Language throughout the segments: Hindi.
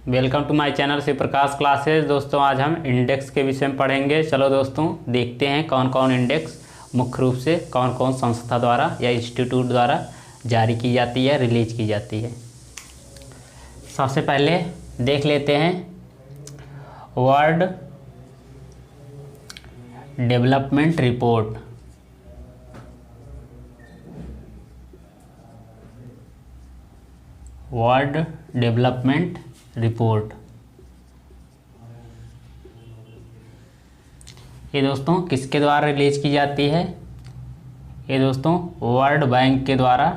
Welcome to my channel Shiv Prakash classes. दोस्तों आज हम इंडेक्स के विषय में पढ़ेंगे। चलो दोस्तों देखते हैं कौन कौन इंडेक्स मुख्य रूप से कौन कौन संस्था द्वारा या इंस्टीट्यूट द्वारा जारी की जाती है, रिलीज की जाती है। सबसे पहले देख लेते हैं world development report. World development report ये दोस्तों किसके द्वारा रिलीज की जाती है? ये दोस्तों वर्ल्ड बैंक के द्वारा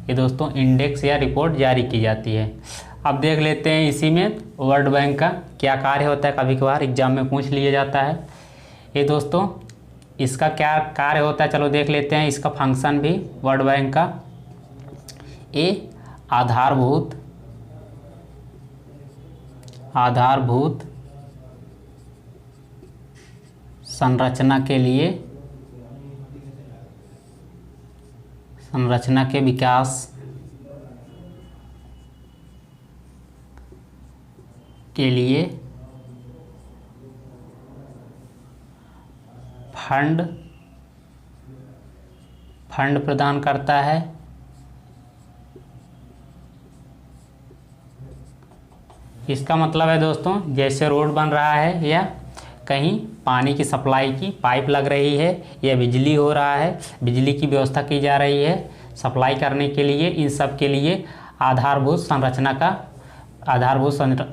ये दोस्तों इंडेक्स या रिपोर्ट जारी की जाती है। अब देख लेते हैं इसी में वर्ल्ड बैंक का क्या कार्य होता है। कभी कभार एग्जाम में पूछ लिया जाता है। ये दोस्तों इसका क्या कार्य होता है, चलो देख लेते हैं। इसका फंक्शन भी वर्ल्ड बैंक का आधारभूत संरचना के विकास के लिए फंड प्रदान करता है। इसका मतलब है दोस्तों जैसे रोड बन रहा है या कहीं पानी की सप्लाई की पाइप लग रही है या बिजली हो रहा है, बिजली की व्यवस्था की जा रही है सप्लाई करने के लिए, इन सब के लिए आधारभूत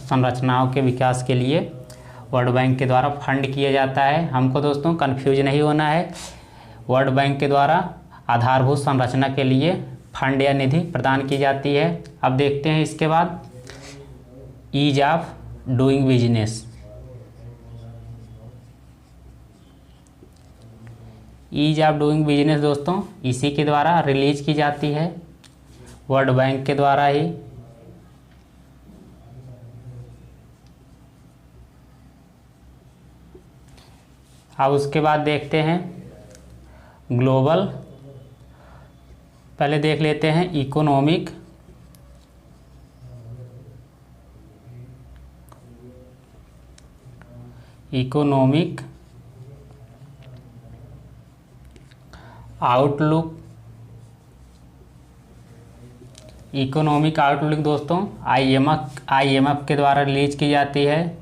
संरचनाओं के विकास के लिए वर्ल्ड बैंक के द्वारा फंड किया जाता है। हमको दोस्तों कंफ्यूज नहीं होना है। वर्ल्ड बैंक के द्वारा आधारभूत संरचना के लिए फंड या निधि प्रदान की जाती है। अब देखते हैं इसके बाद ease of doing business. Ease of doing business दोस्तों इसी के द्वारा रिलीज की जाती है, वर्ल्ड बैंक के द्वारा ही। अब उसके बाद देखते हैं ग्लोबल। पहले देख लेते हैं इकोनॉमिक आउटलुक। इकोनॉमिक आउटलुक दोस्तों आईएमएफ के द्वारा रिलीज की जाती है,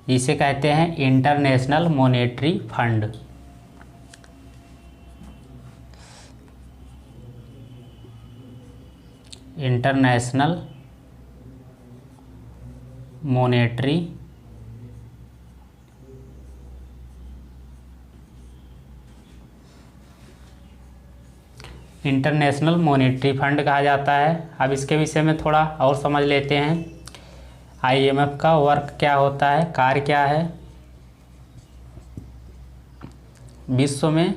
जिसे कहते हैं international monetary fund. International monetary fund कहा जाता है। अब इसके विषय में थोड़ा और समझ लेते हैं। आईएमएफ का वर्क क्या होता है, कार्य क्या है। विश्व में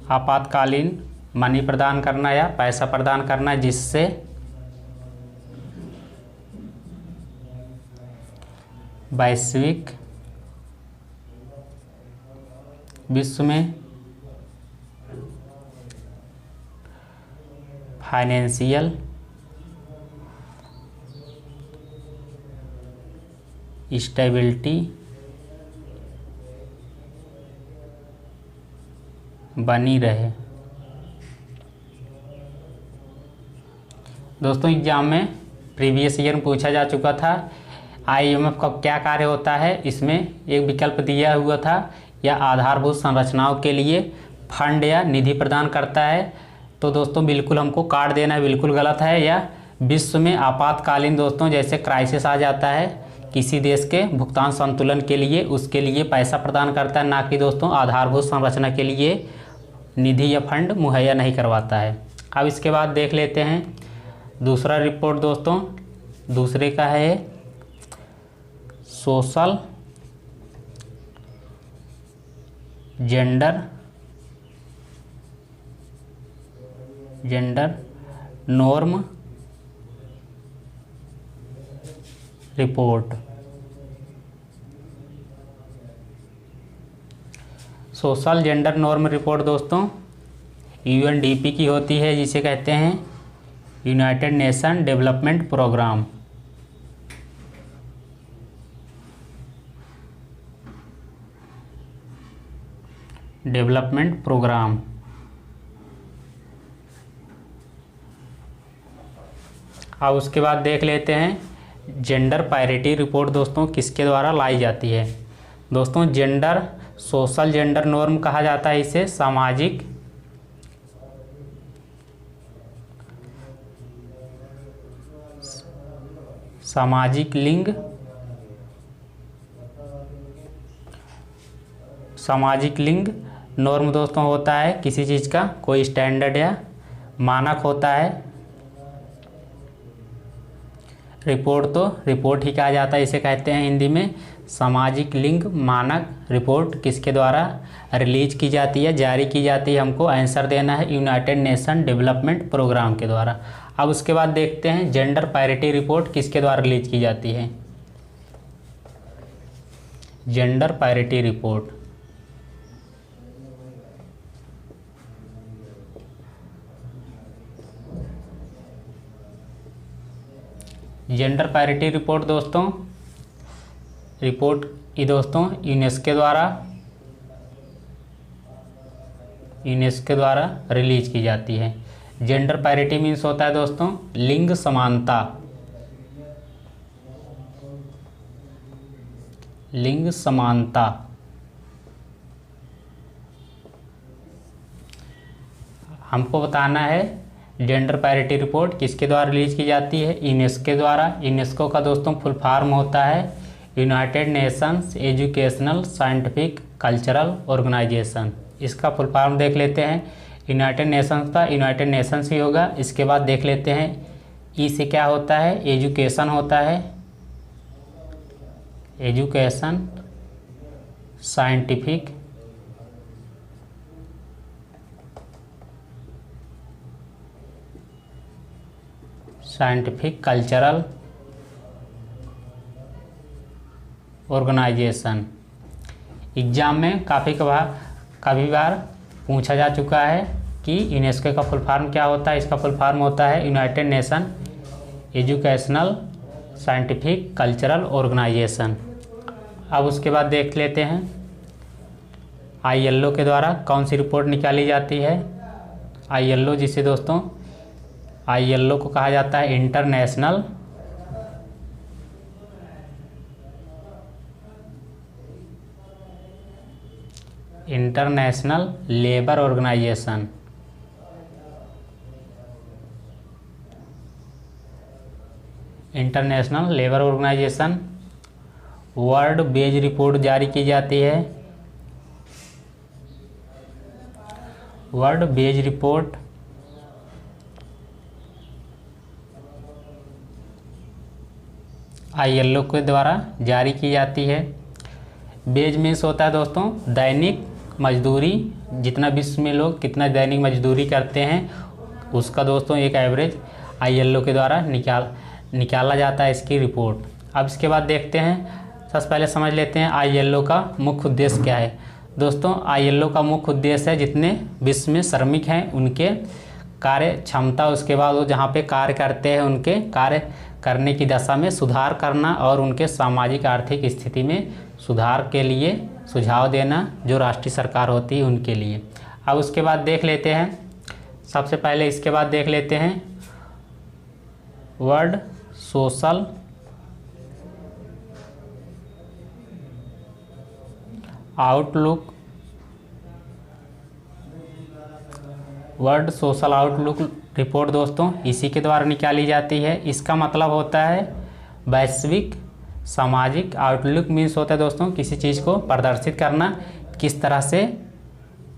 आपातकालीन मनी प्रदान करना या पैसा प्रदान करना, जिससे विश्व में फाइनेंशियल स्टेबिलिटी बनी रहे। दोस्तों एग्जाम में प्रीवियस ईयर में पूछा जा चुका था आईएमएफ का क्या कार्य होता है। इसमें एक विकल्प दिया हुआ था, या आधारभूत संरचनाओं के लिए फंड या निधि प्रदान करता है। तो दोस्तों बिल्कुल हमको काट देना बिल्कुल गलत है। या विश्व में आपातकालीन दोस्तों जैसे क्राइसिस आ जाता है किसी देश के भुगतान संतुलन के लिए, उसके लिए पैसा प्रदान करता है, ना कि दोस्तों आधारभूत संरचना के लिए निधि या फंड मुहैया नहीं करवाता है। अब इसके बाद देख लेते हैं दूसरा रिपोर्ट दोस्तों। दूसरे का है social gender norm report. Social gender norm report दोस्तों यूएनडीपी की होती है, जिसे कहते हैं यूनाइटेड नेशन डेवलपमेंट प्रोग्राम। अब उसके बाद देख लेते हैं जेंडर पैरिटी रिपोर्ट दोस्तों किसके द्वारा लाई जाती है। दोस्तों जेंडर सोशल जेंडर नॉर्म कहा जाता है इसे। सामाजिक लिंग नॉर्म दोस्तों होता है किसी चीज़ का कोई स्टैंडर्ड या मानक होता है। रिपोर्ट ही कहा जाता है, इसे कहते हैं हिंदी में सामाजिक लिंग मानक रिपोर्ट। किसके द्वारा रिलीज की जाती है, जारी की जाती है, हमको आंसर देना है यूनाइटेड नेशन डेवलपमेंट प्रोग्राम के द्वारा। अब उसके बाद देखते हैं जेंडर पैरिटी रिपोर्ट किसके द्वारा रिलीज की जाती है। जेंडर पैरिटी रिपोर्ट दोस्तों यूनेस्को द्वारा रिलीज की जाती है। जेंडर पैरिटी मीन्स होता है दोस्तों लिंग समानता। हमको बताना है जेंडर पैरिटी रिपोर्ट किसके द्वारा रिलीज की जाती है। यूनेस्को द्वारा। यूनेस्को का दोस्तों फुल फॉर्म होता है United Nations Educational Scientific Cultural Organization. इसका फुल फॉर्म देख लेते हैं। यूनाइटेड नेशंस का यूनाइटेड नेशंस ही होगा। इसके बाद देख लेते हैं ई से क्या होता है, एजुकेशन होता है, Education Scientific Cultural Organization. Exam में काफ़ी बार पूछा जा चुका है कि यूनेस्को का फुल फॉर्म क्या होता है। इसका फुल फॉर्म होता है United Nation Educational Scientific Cultural Organization. अब उसके बाद देख लेते हैं ILO के द्वारा कौन सी रिपोर्ट निकाली जाती है। ILO जिसे दोस्तों ILO को कहा जाता है International Labour Organization. International Labour Organization World Wage Report जारी की जाती है। वर्ल्ड बेज रिपोर्ट ILO के द्वारा जारी की जाती है। बेज मीन्स होता है दोस्तों दैनिक मजदूरी। जितना विश्व में लोग कितना दैनिक मजदूरी करते हैं उसका दोस्तों एक एवरेज ILO के द्वारा निकाला जाता है इसकी रिपोर्ट। अब इसके बाद देखते हैं, सबसे पहले समझ लेते हैं ILO का मुख्य उद्देश्य क्या है। दोस्तों ILO का मुख्य उद्देश्य है जितने विश्व में श्रमिक हैं उनके कार्य क्षमता, उसके बाद वो जहाँ पे कार्य करते हैं उनके कार्य करने की दशा में सुधार करना और उनके सामाजिक आर्थिक स्थिति में सुधार के लिए सुझाव देना, जो राष्ट्रीय सरकार होती है उनके लिए। अब उसके बाद देख लेते हैं, सबसे पहले इसके बाद देख लेते हैं world social outlook. World social outlook report दोस्तों इसी के द्वारा निकाली जाती है। इसका मतलब होता है वैश्विक सामाजिक आउटलुक मीन्स होता है दोस्तों किसी चीज़ को प्रदर्शित करना, किस तरह से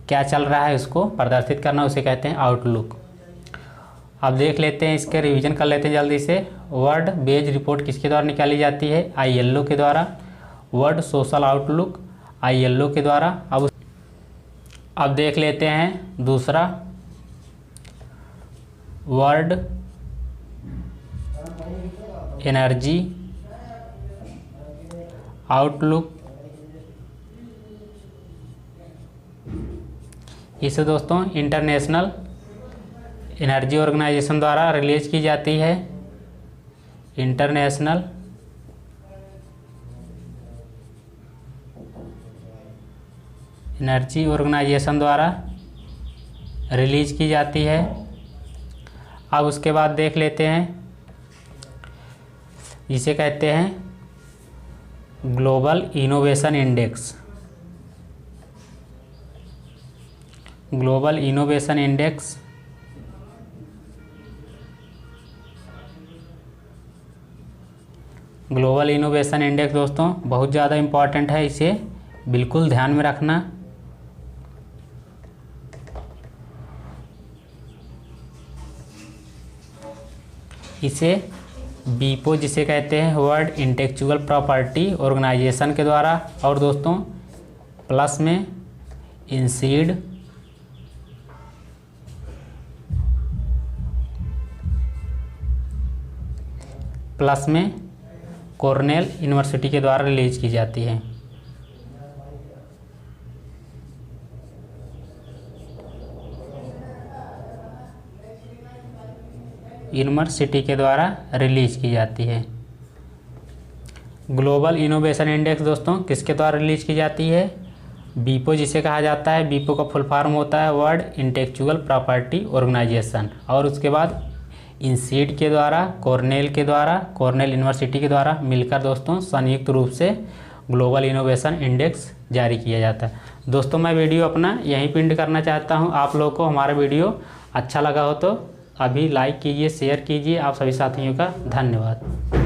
क्या चल रहा है उसको प्रदर्शित करना, उसे कहते हैं आउटलुक। अब देख लेते हैं, इसके रिवीजन कर लेते हैं जल्दी से। वर्ल्ड बेज रिपोर्ट किसके द्वारा निकाली जाती है? ILO के द्वारा। वर्ल्ड सोशल आउटलुक ILO के द्वारा। अब देख लेते हैं दूसरा, वर्ल्ड एनर्जी आउटलुक, इसे दोस्तों इंटरनेशनल एनर्जी ऑर्गेनाइजेशन द्वारा रिलीज की जाती है। इंटरनेशनल एनर्जी ऑर्गेनाइजेशन द्वारा रिलीज की जाती है। अब उसके बाद देख लेते हैं, इसे कहते हैं global innovation index. Global innovation index global innovation index दोस्तों बहुत ज़्यादा इम्पॉर्टेंट है, इसे बिल्कुल ध्यान में रखना। इसे बीपो जिसे कहते हैं, वर्ल्ड इंटेलेक्चुअल प्रॉपर्टी ऑर्गेनाइजेशन के द्वारा, और दोस्तों प्लस में इंसीड, प्लस में कॉर्नेल यूनिवर्सिटी के द्वारा रिलीज की जाती है। यूनिवर्सिटी के द्वारा रिलीज की जाती है। ग्लोबल इनोवेशन इंडेक्स दोस्तों किसके द्वारा रिलीज की जाती है? बीपो जिसे कहा जाता है। बीपो का फुल फॉर्म होता है वर्ल्ड इंटेलेक्चुअल प्रॉपर्टी ऑर्गेनाइजेशन, और उसके बाद इंसीड के द्वारा, कॉर्नेल के द्वारा, कॉर्नेल यूनिवर्सिटी के द्वारा मिलकर दोस्तों संयुक्त रूप से ग्लोबल इनोवेशन इंडेक्स जारी किया जाता है। दोस्तों मैं वीडियो अपना यहीं पिंड करना चाहता हूं। आप लोगों को हमारा वीडियो अच्छा लगा हो तो अभी लाइक कीजिए, शेयर कीजिए। आप सभी साथियों का धन्यवाद।